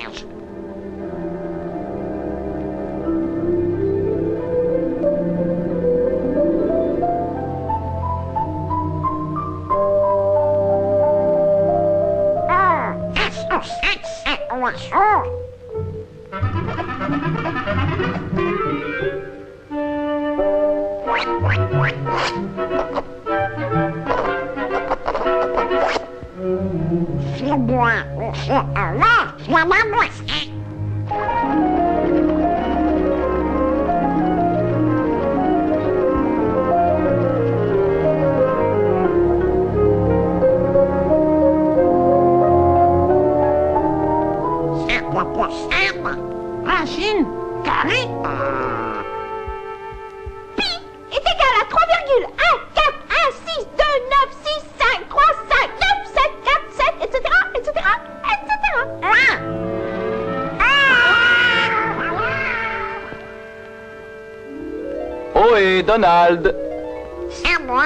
Serge. Racine carré Pi est égal à 3,141629653579747, etc., etc., etc. Ohé, Donald! C'est moi.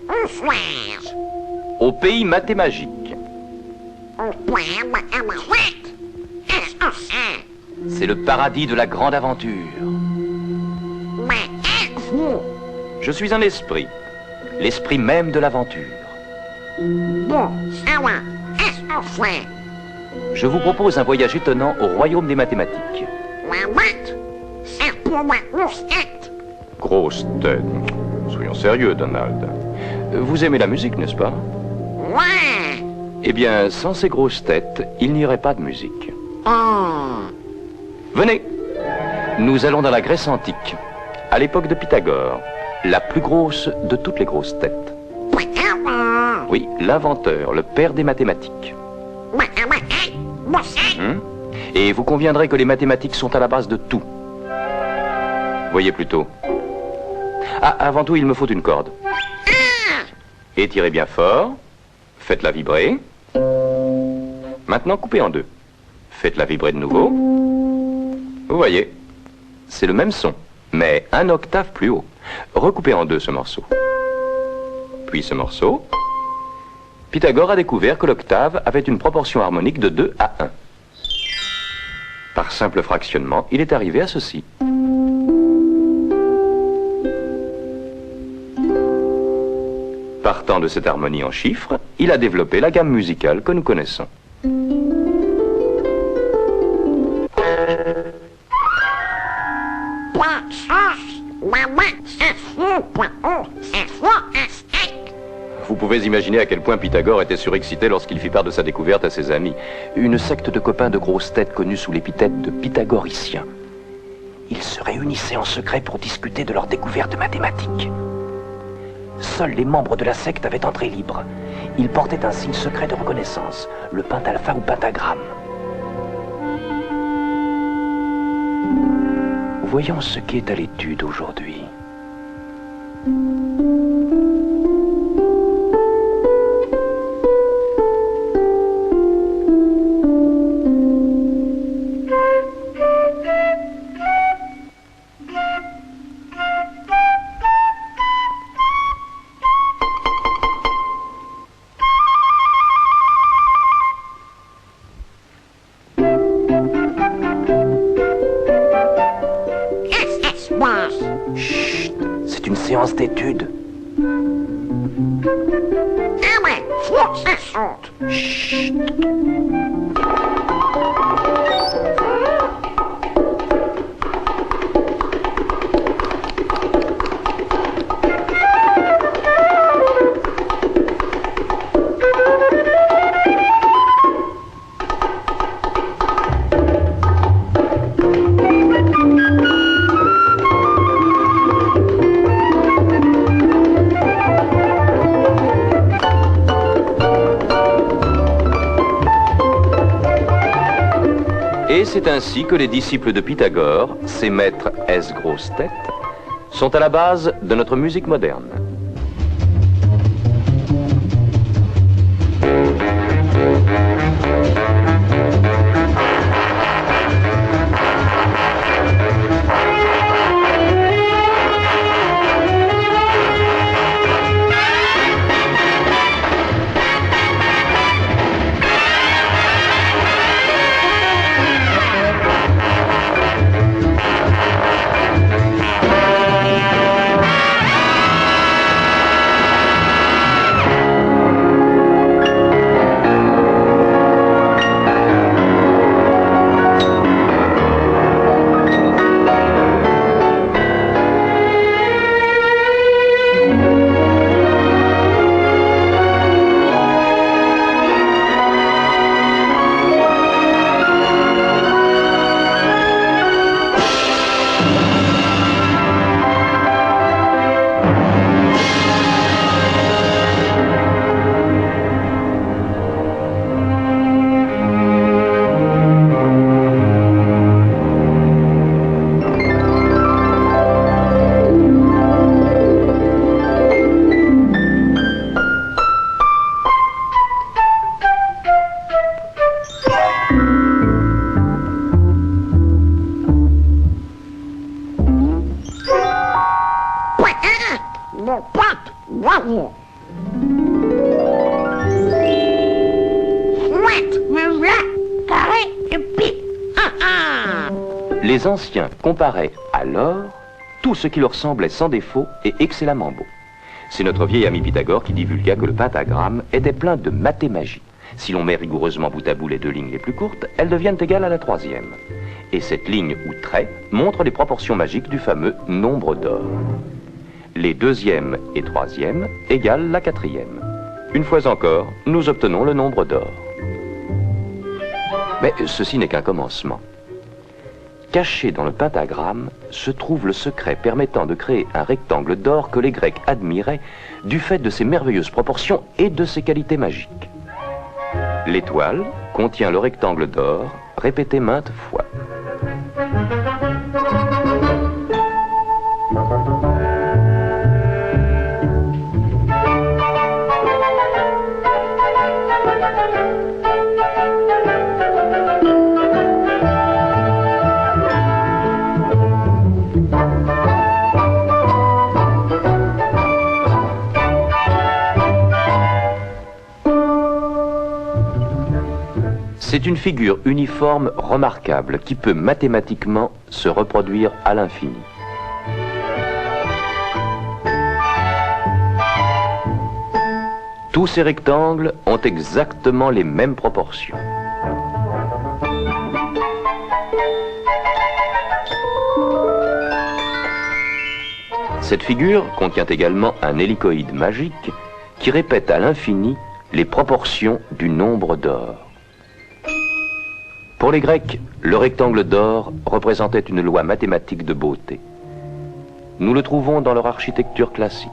Où suis-je? Au pays mathémagique. Au point mathématique. Qu'est-ce que c'est? C'est le paradis de la grande aventure. Mais êtes-vous? Je suis un esprit. L'esprit même de l'aventure. Bon, ça va. Qu'est-ce que c'est? Je vous propose un voyage étonnant au royaume des mathématiques. La boîte? C'est pour ma grosse tête. Grosse tête. Soyons sérieux, Donald. Vous aimez la musique, n'est-ce pas? Ouais. Eh bien, sans ces grosses têtes, il n'y aurait pas de musique. Oh. Venez. Nous allons dans la Grèce antique, à l'époque de Pythagore, la plus grosse de toutes les grosses têtes. Pythagore. Oui, l'inventeur, le père des mathématiques. Mathématiques? Moi, c'est... Et vous conviendrez que les mathématiques sont à la base de tout. Voyez plutôt. Ah, avant tout, il me faut une corde. Étirez bien fort. Faites-la vibrer. Maintenant, coupez en deux. Faites-la vibrer de nouveau. Vous voyez, c'est le même son, mais un octave plus haut. Recoupez en deux ce morceau. Puis ce morceau. Pythagore a découvert que l'octave avait une proportion harmonique de 2 à 1. Par simple fractionnement, il est arrivé à ceci. Partant de cette harmonie en chiffres, il a développé la gamme musicale que nous connaissons. Vous pouvez imaginer à quel point Pythagore était surexcité lorsqu'il fit part de sa découverte à ses amis. Une secte de copains de grosses têtes connus sous l'épithète de pythagoriciens. Ils se réunissaient en secret pour discuter de leur découverte mathématique. Seuls les membres de la secte avaient entrée libre. Ils portaient un signe secret de reconnaissance, le pentalpha ou pentagramme. Voyons ce qui est à l'étude aujourd'hui. Chut, c'est une séance d'études. Ah ouais, faut que ça saute. Chut. Et c'est ainsi que les disciples de Pythagore, ces maîtres S grosses têtes, sont à la base de notre musique moderne. rond. Chouette, Mais voilà, carré et puis... Les anciens comparaient alors tout ce qui leur semblait sans défaut et excellemment beau. C'est notre vieil ami Pythagore qui divulgua que le pentagramme était plein de mathémagie. Si l'on met rigoureusement bout à bout les deux lignes les plus courtes, elles deviennent égales à la troisième. Et cette ligne ou trait montre les proportions magiques du fameux nombre d'or. Les deuxième et troisième égalent la quatrième. Une fois encore, nous obtenons le nombre d'or. Mais ceci n'est qu'un commencement. Caché dans le pentagramme se trouve le secret permettant de créer un rectangle d'or que les Grecs admiraient du fait de ses merveilleuses proportions et de ses qualités magiques. L'étoile contient le rectangle d'or répété maintes fois. C'est une figure uniforme remarquable qui peut mathématiquement se reproduire à l'infini. Tous ces rectangles ont exactement les mêmes proportions. Cette figure contient également un hélicoïde magique qui répète à l'infini les proportions du nombre d'or. Pour les Grecs, le rectangle d'or représentait une loi mathématique de beauté. Nous le trouvons dans leur architecture classique.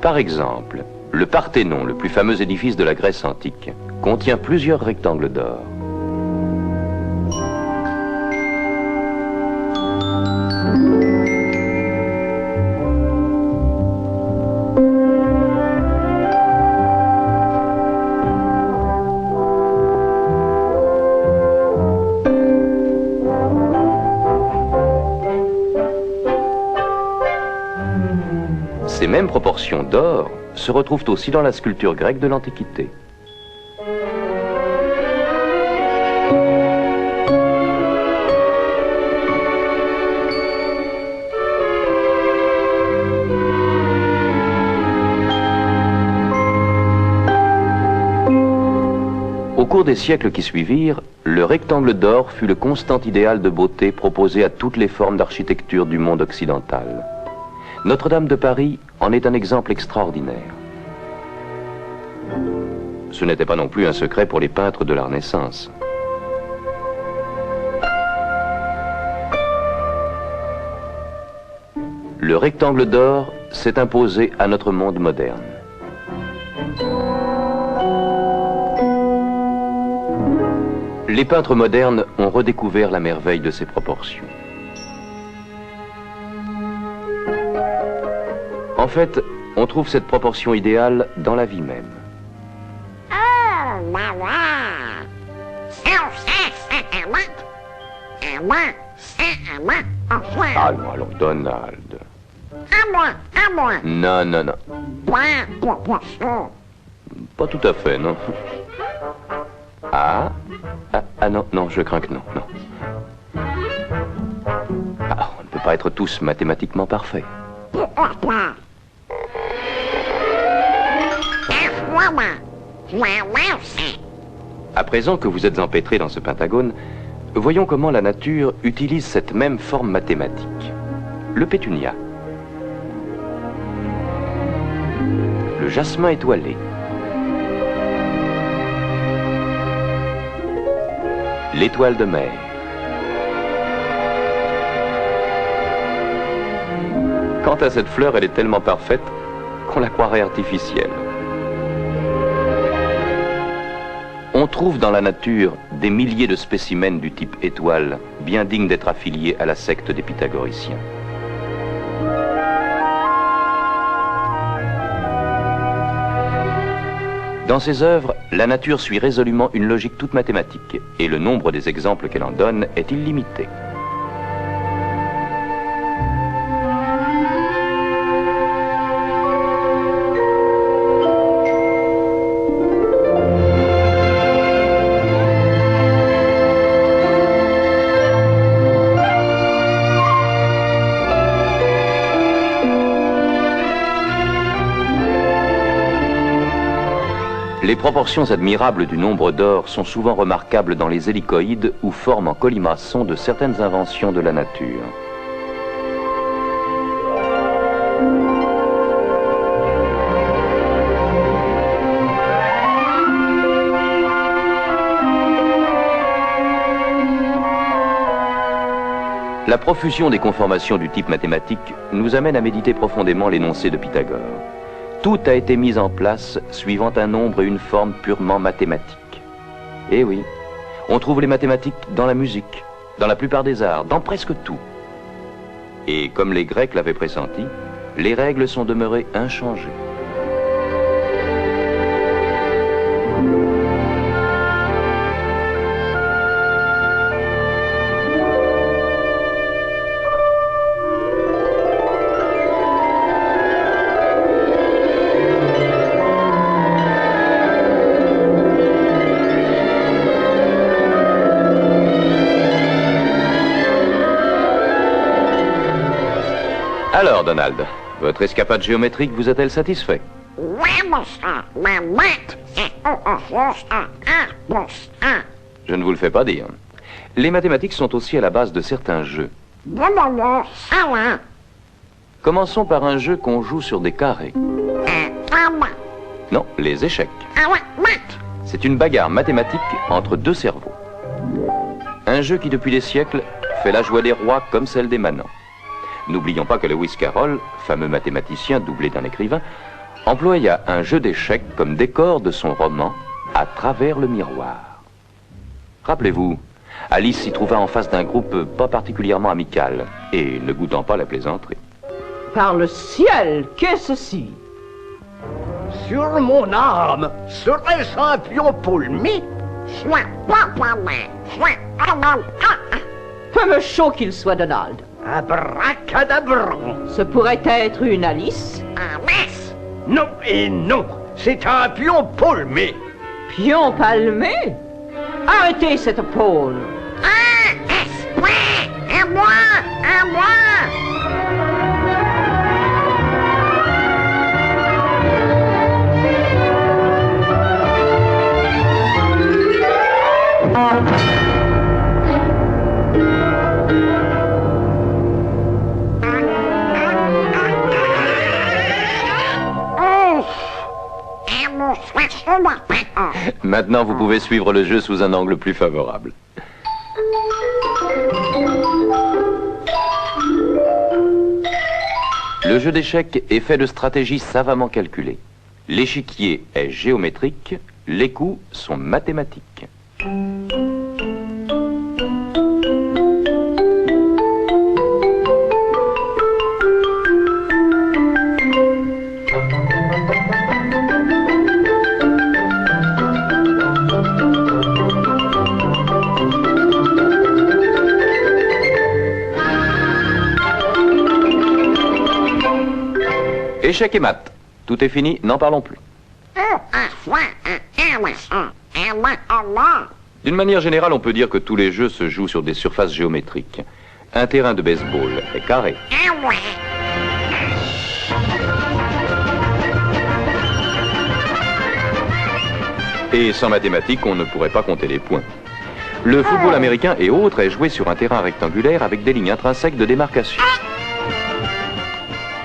Par exemple, le Parthénon, le plus fameux édifice de la Grèce antique, contient plusieurs rectangles d'or. Ces mêmes proportions d'or se retrouvent aussi dans la sculpture grecque de l'Antiquité. Au cours des siècles qui suivirent, le rectangle d'or fut le constant idéal de beauté proposé à toutes les formes d'architecture du monde occidental. Notre-Dame de Paris en est un exemple extraordinaire. Ce n'était pas non plus un secret pour les peintres de la Renaissance. Le rectangle d'or s'est imposé à notre monde moderne. Les peintres modernes ont redécouvert la merveille de ses proportions. En fait, on trouve cette proportion idéale dans la vie même. oh là là. Ça, à moi. À moi, ça, à moi. Enfin, Allons, Donald. à moi. Non, non, non. Point, proportion. Pas tout à fait, non. Non, non, je crains que non, non. On ne peut pas être tous mathématiquement parfaits. Pourquoi pas? À présent que vous êtes empêtrés dans ce pentagone, voyons comment la nature utilise cette même forme mathématique. Le pétunia. Le jasmin étoilé. L'étoile de mer. Quant à cette fleur, elle est tellement parfaite qu'on la croirait artificielle. On trouve dans la nature des milliers de spécimens du type étoile, bien dignes d'être affiliés à la secte des pythagoriciens. Dans ses œuvres, la nature suit résolument une logique toute mathématique, et le nombre des exemples qu'elle en donne est illimité. Les proportions admirables du nombre d'or sont souvent remarquables dans les hélicoïdes ou formes en colimaçon de certaines inventions de la nature. La profusion des conformations du type mathématique nous amène à méditer profondément l'énoncé de Pythagore. Tout a été mis en place suivant un nombre et une forme purement mathématiques. Eh oui, on trouve les mathématiques dans la musique, dans la plupart des arts, dans presque tout. Et comme les Grecs l'avaient pressenti, les règles sont demeurées inchangées. Alors, Donald, votre escapade géométrique vous a-t-elle satisfait? Je ne vous le fais pas dire. Les mathématiques sont aussi à la base de certains jeux. Commençons par un jeu qu'on joue sur des carrés. Non, les échecs. C'est une bagarre mathématique entre deux cerveaux. Un jeu qui, depuis des siècles, fait la joie des rois comme celle des manants. N'oublions pas que Lewis Carroll, fameux mathématicien doublé d'un écrivain, employa un jeu d'échecs comme décor de son roman À travers le miroir. Rappelez-vous, Alice s'y trouva en face d'un groupe pas particulièrement amical et ne goûtant pas la plaisanterie. Par le ciel, qu'est-ce ci? Sur mon âme, serait-ce un pion poulmi? Peu me chaud qu'il soit, Donald. Abracadabran. Ce pourrait être une Alice. Non et non, c'est un pion poulmi. Pion palmé? Arrêtez cette pôle. À moi! À moi! Maintenant, vous pouvez suivre le jeu sous un angle plus favorable. Le jeu d'échecs est fait de stratégies savamment calculées. L'échiquier est géométrique, les coups sont mathématiques. Échec et mat. Tout est fini, n'en parlons plus. D'une manière générale, on peut dire que tous les jeux se jouent sur des surfaces géométriques. Un terrain de baseball est carré. Et sans mathématiques, on ne pourrait pas compter les points. Le football américain et autres est joué sur un terrain rectangulaire avec des lignes intrinsèques de démarcation.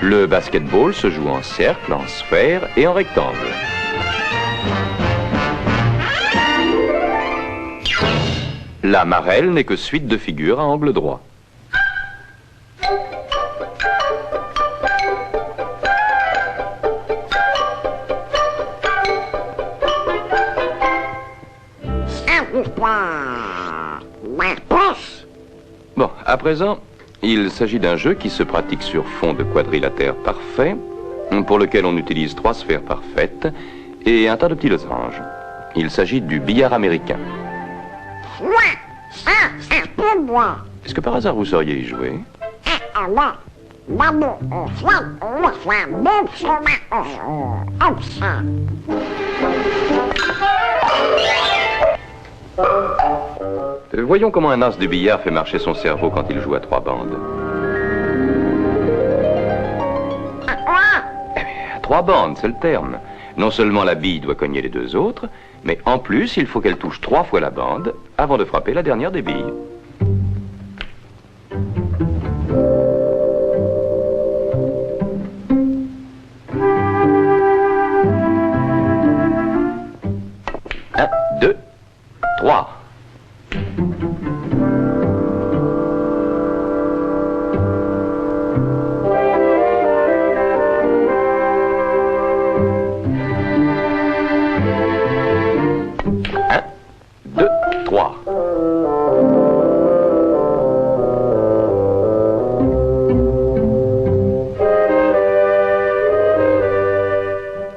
Le basketball se joue en cercle, en sphère et en rectangle. La marelle n'est que suite de figures à angle droit. Bon, à présent, il s'agit d'un jeu qui se pratique sur fond de quadrilatère parfait, pour lequel on utilise 3 sphères parfaites et un tas de petits losanges. Il s'agit du billard américain. Est-ce que par hasard vous sauriez y jouer? Voyons comment un as du billard fait marcher son cerveau quand il joue à 3 bandes. Eh bien, 3 bandes, c'est le terme. Non seulement la bille doit cogner les deux autres, mais en plus, il faut qu'elle touche 3 fois la bande avant de frapper la dernière des billes. Un, deux, trois.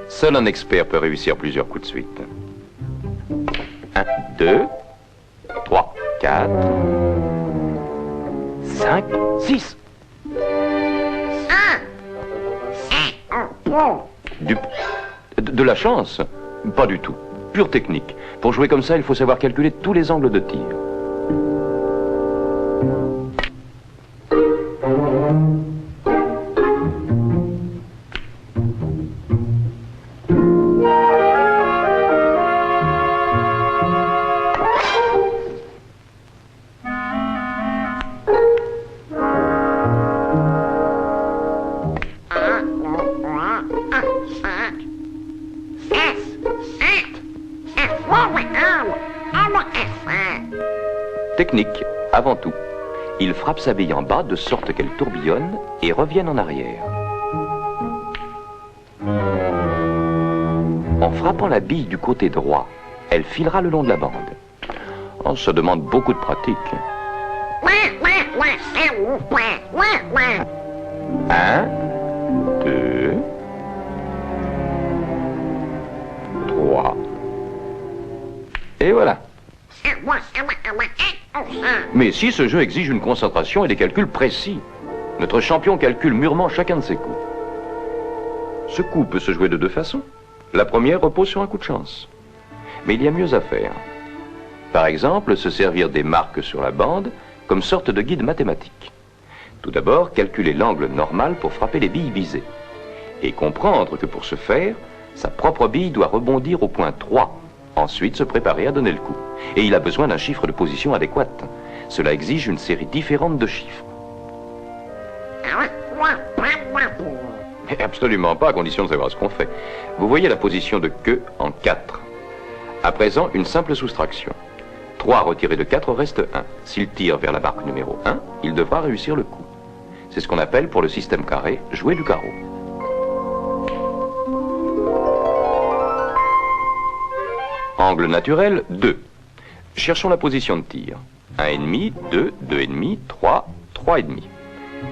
Seul un expert peut réussir plusieurs coups de suite. 1, 2, 3, 4, 5, 6. De la chance? Pas du tout. Pure technique. Pour jouer comme ça, il faut savoir calculer tous les angles de tir. Technique, avant tout. Il frappe sa bille en bas de sorte qu'elle tourbillonne et revienne en arrière. En frappant la bille du côté droit, elle filera le long de la bande. Oh, ça demande beaucoup de pratique. 1, 2, 3. Et voilà. Mais si ce jeu exige une concentration et des calculs précis, notre champion calcule mûrement chacun de ses coups. Ce coup peut se jouer de deux façons. La première repose sur un coup de chance. Mais il y a mieux à faire. Par exemple, se servir des marques sur la bande comme sorte de guide mathématique. Tout d'abord, calculer l'angle normal pour frapper les billes visées. Et comprendre que pour ce faire, sa propre bille doit rebondir au point 3. Ensuite, se préparer à donner le coup. Et il a besoin d'un chiffre de position adéquat. Cela exige une série différente de chiffres. Absolument pas, à condition de savoir ce qu'on fait. Vous voyez la position de queue en 4. À présent, une simple soustraction. 3 retiré de 4 reste 1. S'il tire vers la barque numéro 1, il devra réussir le coup. C'est ce qu'on appelle, pour le système carré, jouer du carreau. Angle naturel, 2. Cherchons la position de tir. 1,5, 2, 2,5, 3, 3,5.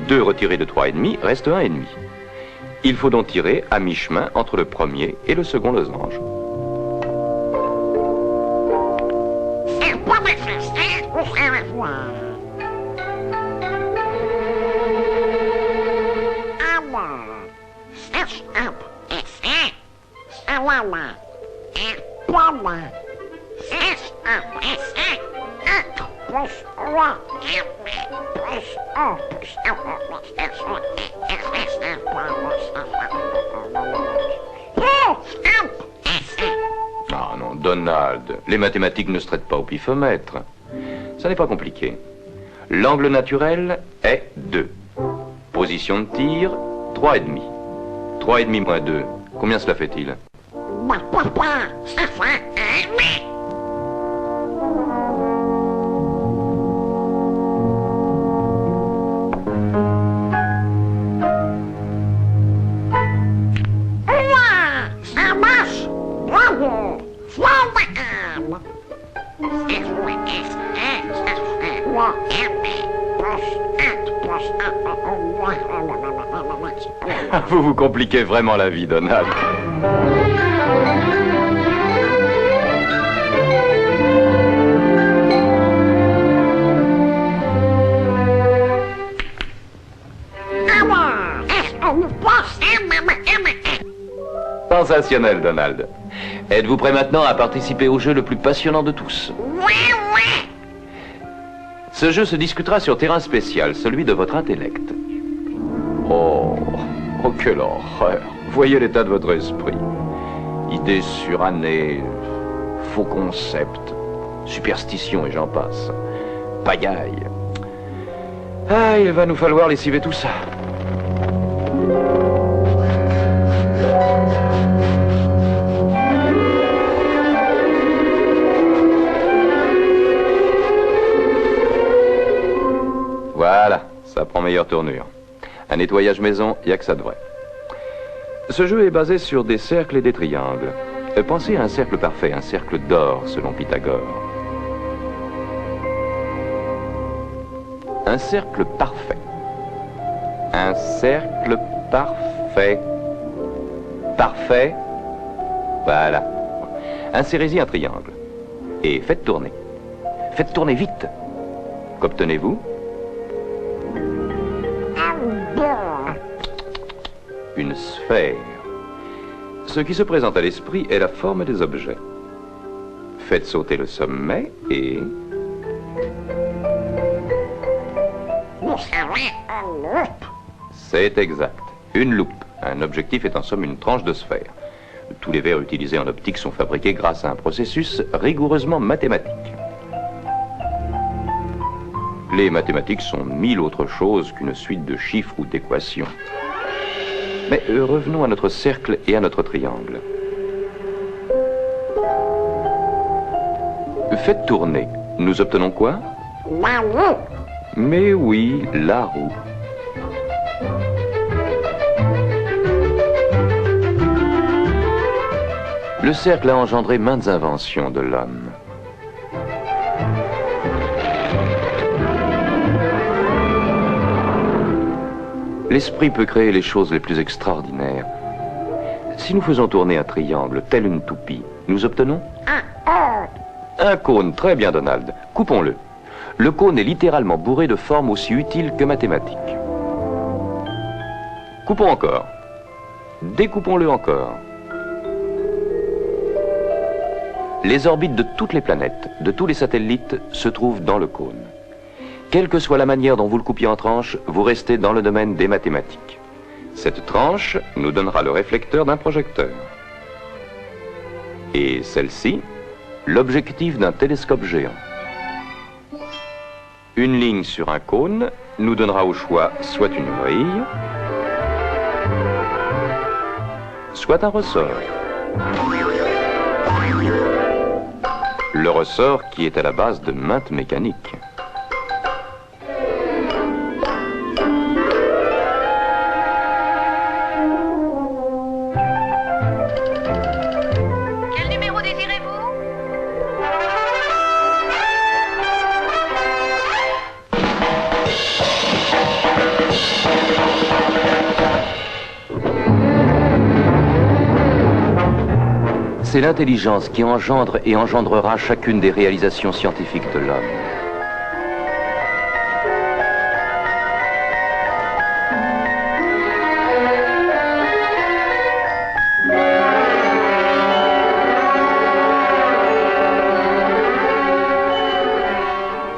2 retiré de 3,5 reste 1,5. Il faut donc tirer à mi-chemin entre le premier et le second losange. Ah non, Donald, les mathématiques ne se traitent pas au pifomètre. Ça n'est pas compliqué. L'angle naturel est 2. Position de tir, 3,5. 3,5 moins 2, combien cela fait-il? Vous vous compliquez vraiment la vie, Donald. Sensationnel, Donald. Êtes-vous prêt maintenant à participer au jeu le plus passionnant de tous? Ce jeu se discutera sur terrain spécial, celui de votre intellect. Oh, quelle horreur. Voyez l'état de votre esprit. Idées surannées, faux concepts, superstitions et j'en passe. Pagaille. Ah, il va nous falloir lessiver tout ça. Voilà, ça prend meilleure tournure. Un nettoyage maison, il n'y a que ça de vrai. Ce jeu est basé sur des cercles et des triangles. Pensez à un cercle parfait, un cercle d'or selon Pythagore. Un cercle parfait. Un cercle parfait. Parfait. Voilà. Insérez-y un triangle. Et faites tourner. Faites tourner vite. Qu'obtenez-vous? Une sphère. Ce qui se présente à l'esprit est la forme des objets. Faites sauter le sommet et... C'est exact. Une loupe. Un objectif est en somme une tranche de sphère. Tous les verres utilisés en optique sont fabriqués grâce à un processus rigoureusement mathématique. Les mathématiques sont mille autres choses qu'une suite de chiffres ou d'équations. Mais revenons à notre cercle et à notre triangle. Faites tourner. Nous obtenons quoi? La roue. Mais oui, la roue. Le cercle a engendré maintes inventions de l'homme. L'esprit peut créer les choses les plus extraordinaires. Si nous faisons tourner un triangle, tel une toupie, nous obtenons un cône. Très bien, Donald. Coupons-le. Le cône est littéralement bourré de formes aussi utiles que mathématiques. Coupons encore. Découpons-le encore. Les orbites de toutes les planètes, de tous les satellites, se trouvent dans le cône. Quelle que soit la manière dont vous le coupiez en tranches, vous restez dans le domaine des mathématiques. Cette tranche nous donnera le réflecteur d'un projecteur. Et celle-ci, l'objectif d'un télescope géant. Une ligne sur un cône nous donnera au choix soit une vrille, soit un ressort. Le ressort qui est à la base de maintes mécaniques. Quel numéro désirez-vous? C'est l'intelligence qui engendre et engendrera chacune des réalisations scientifiques de l'homme.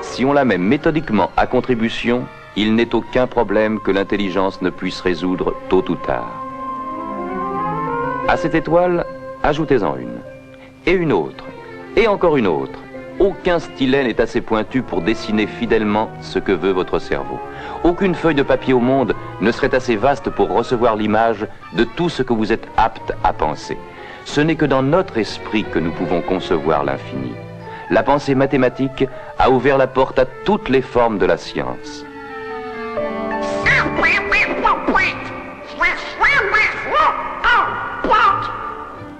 Si on la met méthodiquement à contribution, il n'est aucun problème que l'intelligence ne puisse résoudre tôt ou tard. À cette étoile, ajoutez-en une, et une autre, et encore une autre. Aucun stylet n'est assez pointu pour dessiner fidèlement ce que veut votre cerveau. Aucune feuille de papier au monde ne serait assez vaste pour recevoir l'image de tout ce que vous êtes apte à penser. Ce n'est que dans notre esprit que nous pouvons concevoir l'infini. La pensée mathématique a ouvert la porte à toutes les formes de la science.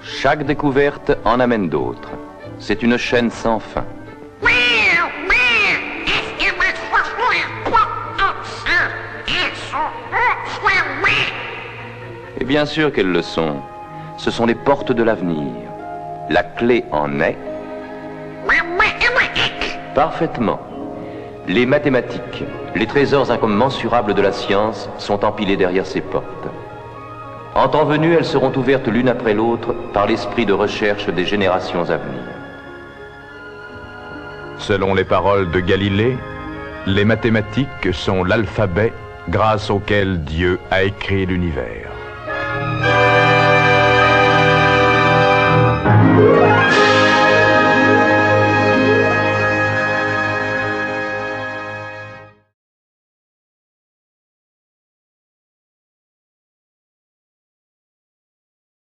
Chaque découverte en amène d'autres. C'est une chaîne sans fin. Et bien sûr qu'elles le sont. Ce sont les portes de l'avenir. La clé en est... Parfaitement. Les mathématiques, les trésors incommensurables de la science sont empilés derrière ces portes. En temps venu, elles seront ouvertes l'une après l'autre par l'esprit de recherche des générations à venir. Selon les paroles de Galilée, les mathématiques sont l'alphabet grâce auquel Dieu a écrit l'univers. moi.